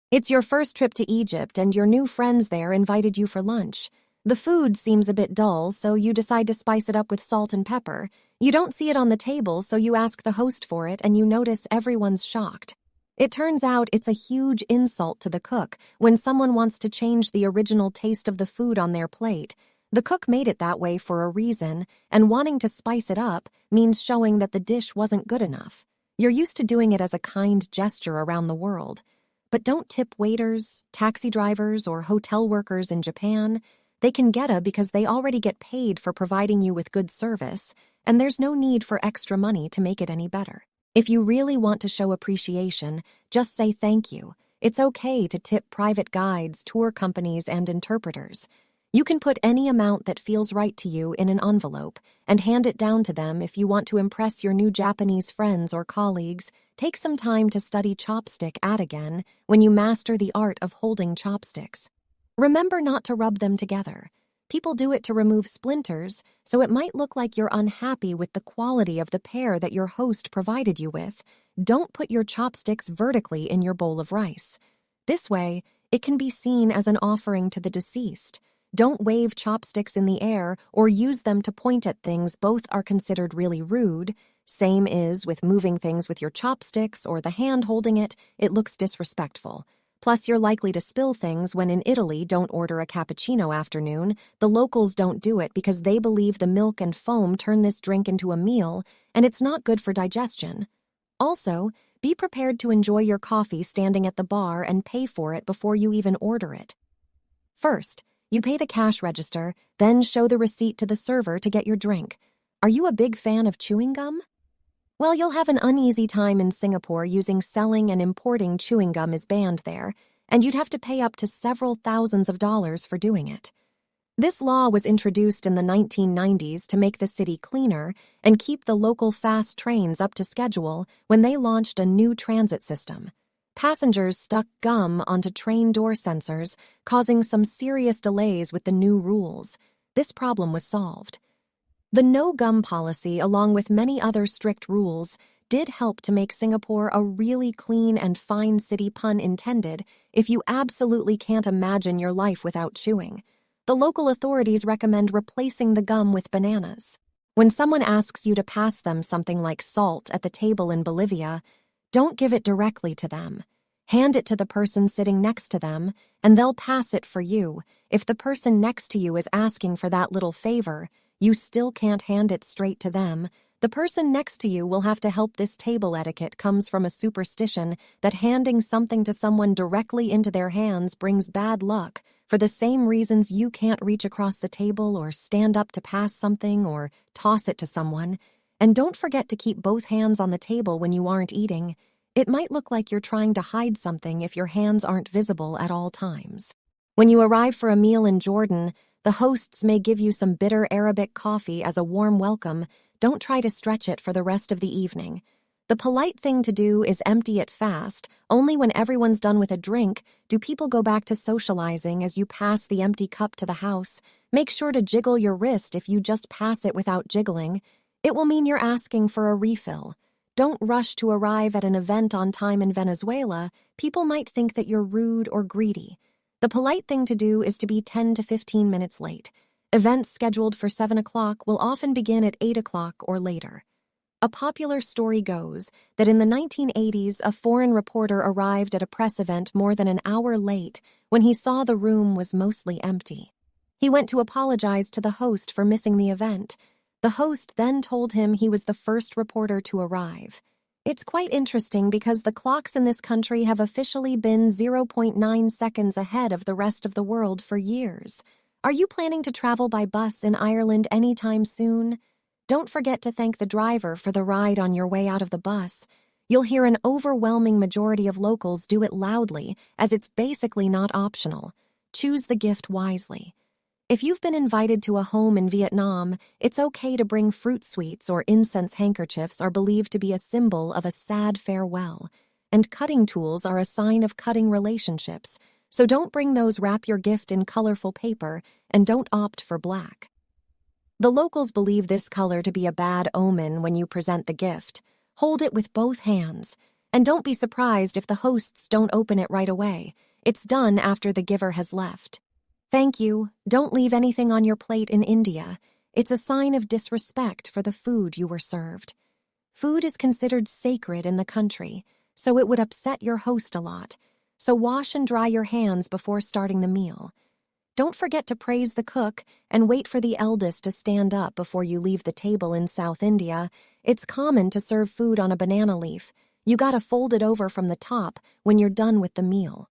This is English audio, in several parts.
It's your first trip to Egypt and your new friends there invited you for lunch. The food seems a bit dull, so you decide to spice it up with salt and pepper. You don't see it on the table, so you ask the host for it and you notice everyone's shocked. It turns out it's a huge insult to the cook when someone wants to change the original taste of the food on their plate. The cook made it that way for a reason, and wanting to spice it up means showing that the dish wasn't good enough. You're used to doing it as a kind gesture around the world. But don't tip waiters, taxi drivers, or hotel workers in Japan. They can geta because they already get paid for providing you with good service, and there's no need for extra money to make it any better. If you really want to show appreciation, just say thank you. It's okay to tip private guides, tour companies, and interpreters. You can put any amount that feels right to you in an envelope and hand it down to them if you want to impress your new Japanese friends or colleagues. Take some time to study chopstick again when you master the art of holding chopsticks. Remember not to rub them together. People do it to remove splinters, so it might look like you're unhappy with the quality of the pair that your host provided you with. Don't put your chopsticks vertically in your bowl of rice. This way, it can be seen as an offering to the deceased. Don't wave chopsticks in the air or use them to point at things. Both are considered really rude. Same is with moving things with your chopsticks or the hand holding it. It looks disrespectful. Plus, you're likely to spill things when in Italy don't order a cappuccino afternoon. The locals don't do it because they believe the milk and foam turn this drink into a meal, and it's not good for digestion. Also, be prepared to enjoy your coffee standing at the bar and pay for it before you even order it. First, you pay the cash register, then show the receipt to the server to get your drink. Are you a big fan of chewing gum? Well, you'll have an uneasy time in Singapore using selling and importing chewing gum is banned there, and you'd have to pay up to several thousands of dollars for doing it. This law was introduced in the 1990s to make the city cleaner and keep the local fast trains up to schedule when they launched a new transit system. Passengers stuck gum onto train door sensors, causing some serious delays with the new rules. This problem was solved. The no-gum policy, along with many other strict rules, did help to make Singapore a really clean and fine city, pun intended, if you absolutely can't imagine your life without chewing. The local authorities recommend replacing the gum with bananas. When someone asks you to pass them something like salt at the table in Bolivia, don't give it directly to them. Hand it to the person sitting next to them, and they'll pass it for you. If the person next to you is asking for that little favor, you still can't hand it straight to them. The person next to you will have to help. This table etiquette comes from a superstition that handing something to someone directly into their hands brings bad luck, for the same reasons you can't reach across the table or stand up to pass something or toss it to someone. And don't forget to keep both hands on the table when you aren't eating. It might look like you're trying to hide something if your hands aren't visible at all times. When you arrive for a meal in Jordan, the hosts may give you some bitter Arabic coffee as a warm welcome. Don't try to stretch it for the rest of the evening. The polite thing to do is empty it fast. Only when everyone's done with a drink do people go back to socializing as you pass the empty cup to the house. Make sure to jiggle your wrist if you just pass it without jiggling. It will mean you're asking for a refill. Don't rush to arrive at an event on time in Venezuela. People might think that you're rude or greedy. The polite thing to do is to be 10 to 15 minutes late. Events scheduled for 7 o'clock will often begin at 8 o'clock or later. A popular story goes that in the 1980s, a foreign reporter arrived at a press event more than an hour late when he saw the room was mostly empty. He went to apologize to the host for missing the event. The host then told him he was the first reporter to arrive. It's quite interesting because the clocks in this country have officially been 0.9 seconds ahead of the rest of the world for years. Are you planning to travel by bus in Ireland anytime soon? Don't forget to thank the driver for the ride on your way out of the bus. You'll hear an overwhelming majority of locals do it loudly, as it's basically not optional. Choose the gift wisely. If you've been invited to a home in Vietnam, it's okay to bring fruit sweets, or incense handkerchiefs are believed to be a symbol of a sad farewell, and cutting tools are a sign of cutting relationships, so don't bring those. Wrap your gift in colorful paper and don't opt for black. The locals believe this color to be a bad omen when you present the gift. Hold it with both hands And don't be surprised if the hosts don't open it right away. It's done after the giver has left. Thank you. Don't leave anything on your plate in India. It's a sign of disrespect for the food you were served. Food is considered sacred in the country, so it would upset your host a lot. So wash and dry your hands before starting the meal. Don't forget to praise the cook and wait for the eldest to stand up before you leave the table in South India. It's common to serve food on a banana leaf. You gotta fold it over from the top when you're done with the meal.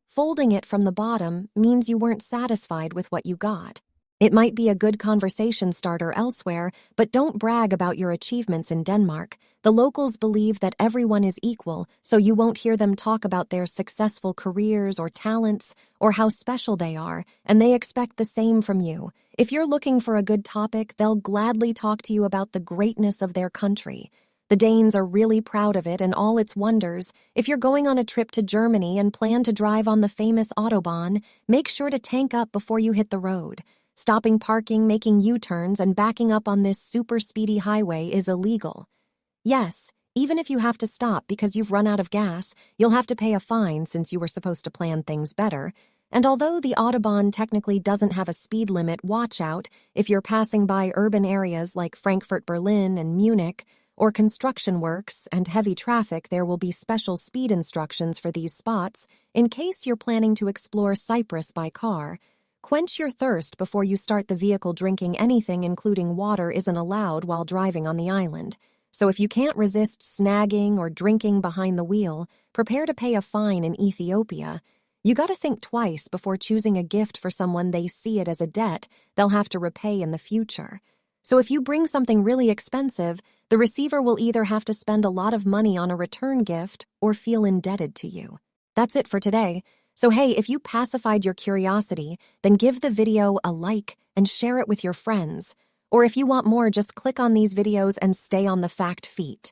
Folding it from the bottom means you weren't satisfied with what you got. It might be a good conversation starter elsewhere, but don't brag about your achievements in Denmark. The locals believe that everyone is equal, so you won't hear them talk about their successful careers or talents or how special they are, and they expect the same from you. If you're looking for a good topic, they'll gladly talk to you about the greatness of their country. The Danes are really proud of it and all its wonders. If you're going on a trip to Germany and plan to drive on the famous Autobahn, make sure to tank up before you hit the road. Stopping, parking, making U-turns, and backing up on this super speedy highway is illegal. Yes, even if you have to stop because you've run out of gas, you'll have to pay a fine since you were supposed to plan things better. And although the Autobahn technically doesn't have a speed limit, watch out if you're passing by urban areas like Frankfurt, Berlin, and Munich, or construction works and heavy traffic. There will be special speed instructions for these spots in case you're planning to explore Cyprus by car. Quench your thirst before you start the vehicle. Drinking anything including water isn't allowed while driving on the island. So if you can't resist snagging or drinking behind the wheel, prepare to pay a fine in Ethiopia. You gotta think twice before choosing a gift for someone. They see it as a debt they'll have to repay in the future. So if you bring something really expensive, the receiver will either have to spend a lot of money on a return gift or feel indebted to you. That's it for today. So hey, if you pacified your curiosity, then give the video a like and share it with your friends. Or if you want more, just click on these videos and stay on the fact feed.